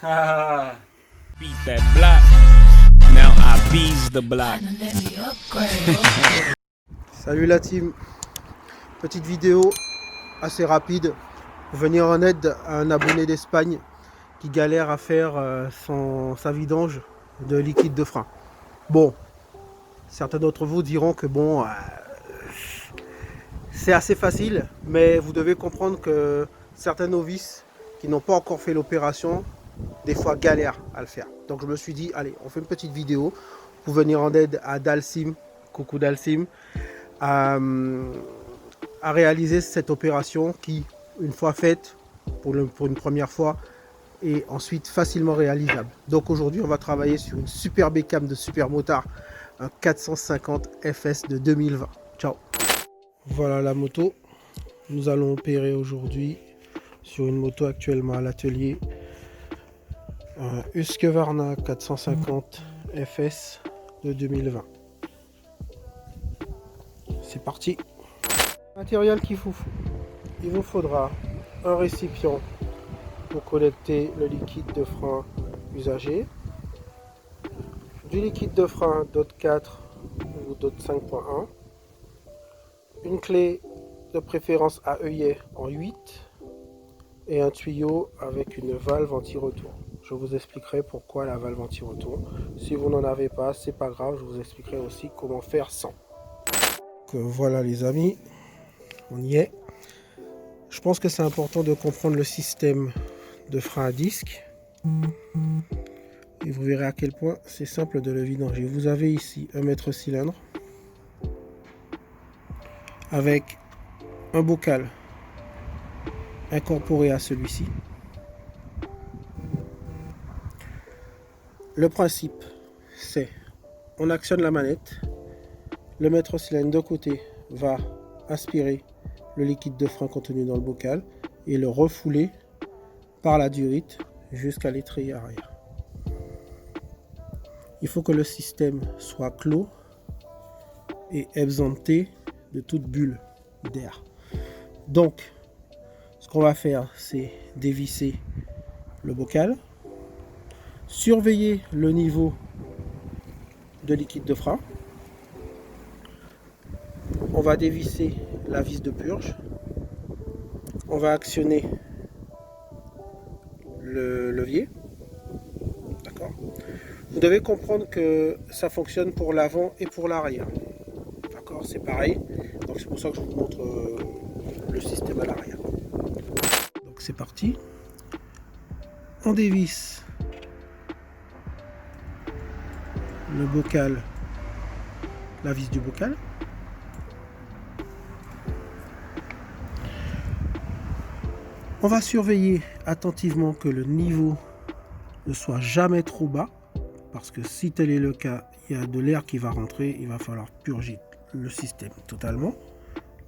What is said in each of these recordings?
Beat that block. Now I bees the block. Salut la team, petite vidéo assez rapide pour venir en aide à un abonné d'Espagne qui galère à faire sa vidange de liquide de frein. Bon, certains d'entre vous diront que bon, c'est assez facile, mais vous devez comprendre que certains novices qui n'ont pas encore fait l'opération, des fois galèrent à le faire. Donc je me suis dit, allez, on fait une petite vidéo pour venir en aide à Dalsim, coucou Dalsim, à réaliser cette opération qui, une fois faite, pour une première fois, est ensuite facilement réalisable. Donc aujourd'hui, on va travailler sur une super bécane de super motard, un 450 FS de 2020. Ciao. Voilà la moto. Nous allons opérer aujourd'hui sur une moto actuellement à l'atelier. Un Husqvarna 450 FS de 2020. C'est parti. Matériel qu'il vous faut. Il vous faudra un récipient pour collecter le liquide de frein usagé, du liquide de frein DOT 4 ou DOT 5.1, une clé de préférence à œillet en 8 et un tuyau avec une valve anti-retour. Je vous expliquerai pourquoi la valve anti-retour. Si vous n'en avez pas, c'est pas grave, je vous expliquerai aussi comment faire sans. Donc, voilà les amis, on y est. Je pense que c'est important de comprendre le système de frein à disque. Et vous verrez à quel point c'est simple de le vidanger. Vous avez ici un mètre cylindre avec un bocal incorporé à celui-ci. Le principe, c'est on actionne la manette, le mètre cylindre de côté va aspirer le liquide de frein contenu dans le bocal et le refouler par la durite jusqu'à l'étrier arrière. Il faut que le système soit clos et exempté de toute bulle d'air. Donc, ce qu'on va faire, c'est dévisser le bocal, surveiller le niveau de liquide de frein. On va dévisser la vis de purge. On va actionner le levier. D'accord. Vous devez comprendre que ça fonctionne pour l'avant et pour l'arrière. D'accord, c'est pareil. Donc c'est pour ça que je vous montre le système à l'arrière. Donc c'est parti. On dévisse le bocal, la vis du bocal. On va surveiller attentivement que le niveau ne soit jamais trop bas, parce que si tel est le cas, il y a de l'air qui va rentrer, il va falloir purger le système totalement.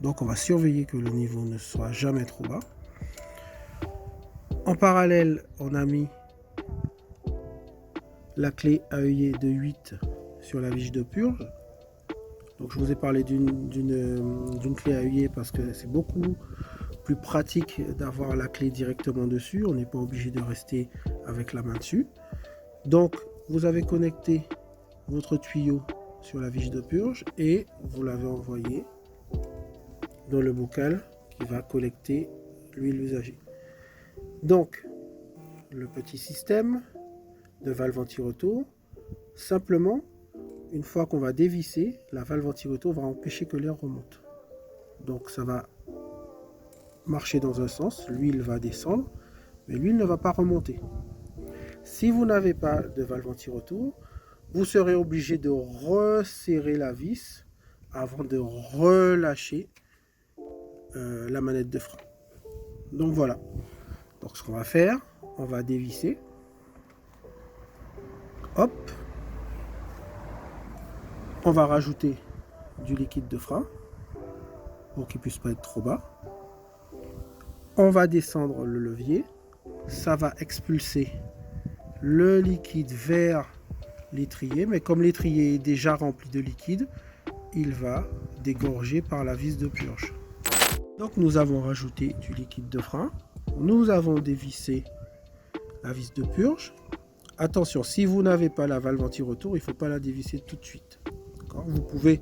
Donc on va surveiller que le niveau ne soit jamais trop bas. En parallèle, on a mis la clé à œillet de 8 sur la vis de purge. Donc je vous ai parlé d'une clé à œillet parce que c'est beaucoup plus pratique d'avoir la clé directement dessus. On n'est pas obligé de rester avec la main dessus. Donc vous avez connecté votre tuyau sur la vis de purge et vous l'avez envoyé dans le bocal qui va collecter l'huile usagée. Donc le petit système de valve anti-retour, simplement une fois qu'on va dévisser, la valve anti-retour va empêcher que l'air remonte. Donc ça va marcher dans un sens, l'huile va descendre, mais l'huile ne va pas remonter. Si vous n'avez pas de valve anti-retour, vous serez obligé de resserrer la vis avant de relâcher la manette de frein. Donc voilà. Donc ce qu'on va faire, on va dévisser. Hop. On va rajouter du liquide de frein pour qu'il ne puisse pas être trop bas. On va descendre le levier. Ça va expulser le liquide vers l'étrier, mais comme l'étrier est déjà rempli de liquide, il va dégorger par la vis de purge. Donc nous avons rajouté du liquide de frein, nous avons dévissé la vis de purge. Attention, si vous n'avez pas la valve anti-retour, il ne faut pas la dévisser tout de suite. Vous pouvez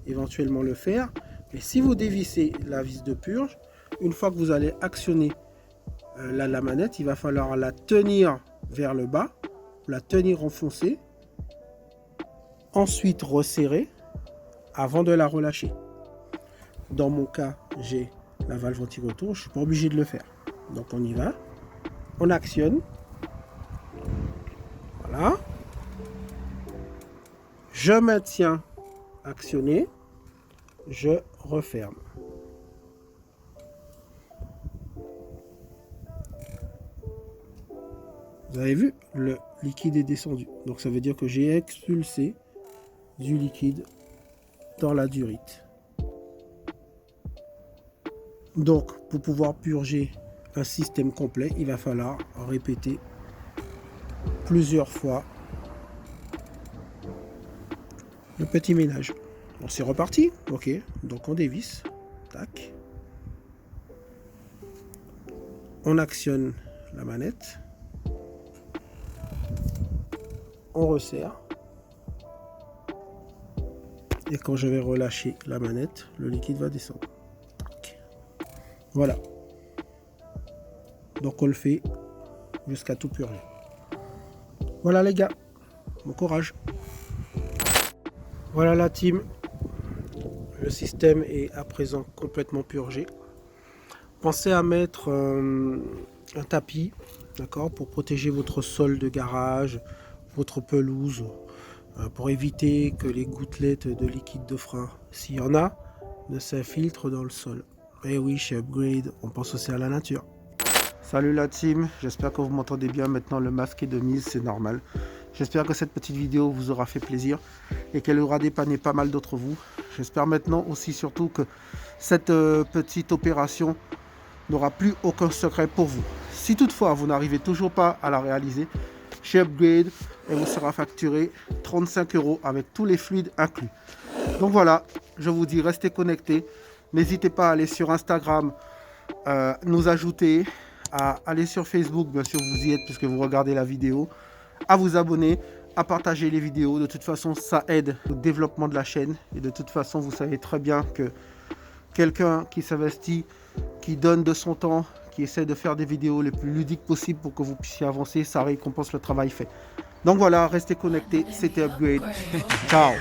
éventuellement le faire, mais si vous dévissez la vis de purge, une fois que vous allez actionner la manette, il va falloir la tenir vers le bas, la tenir enfoncée, ensuite resserrer avant de la relâcher. Dans mon cas, j'ai la valve anti-retour, je ne suis pas obligé de le faire. Donc on y va, on actionne. Voilà. Je maintiens actionné, je referme. Vous avez vu, le liquide est descendu. Donc ça veut dire que j'ai expulsé du liquide dans la durite. Donc pour pouvoir purger un système complet, il va falloir répéter plusieurs fois le petit ménage. Bon, c'est reparti. Ok, donc on dévisse. Tac. On actionne la manette. On resserre. Et quand je vais relâcher la manette, le liquide va descendre. Tac. Voilà. Donc on le fait jusqu'à tout purger. Voilà les gars, bon courage. Voilà la team, le système est à présent complètement purgé. Pensez à mettre un tapis, d'accord, pour protéger votre sol de garage, votre pelouse, pour éviter que les gouttelettes de liquide de frein, s'il y en a, ne s'infiltrent dans le sol. Et oui, chez Upgrade, on pense aussi à la nature. Salut la team, j'espère que vous m'entendez bien. Maintenant le masque est de mise, c'est normal. J'espère que cette petite vidéo vous aura fait plaisir et qu'elle aura dépanné pas mal d'entre vous. J'espère maintenant aussi surtout que cette petite opération n'aura plus aucun secret pour vous. Si toutefois vous n'arrivez toujours pas à la réaliser, chez Upgrade, elle vous sera facturée 35 € avec tous les fluides inclus. Donc voilà, je vous dis restez connectés. N'hésitez pas à aller sur Instagram, nous ajouter, à aller sur Facebook, bien sûr vous y êtes puisque vous regardez la vidéo, à vous abonner, à partager les vidéos. De toute façon, ça aide au développement de la chaîne. Et de toute façon, vous savez très bien que quelqu'un qui s'investit, qui donne de son temps, qui essaie de faire des vidéos les plus ludiques possibles pour que vous puissiez avancer, ça récompense le travail fait. Donc voilà, restez connectés. C'était Upgrade. Ciao.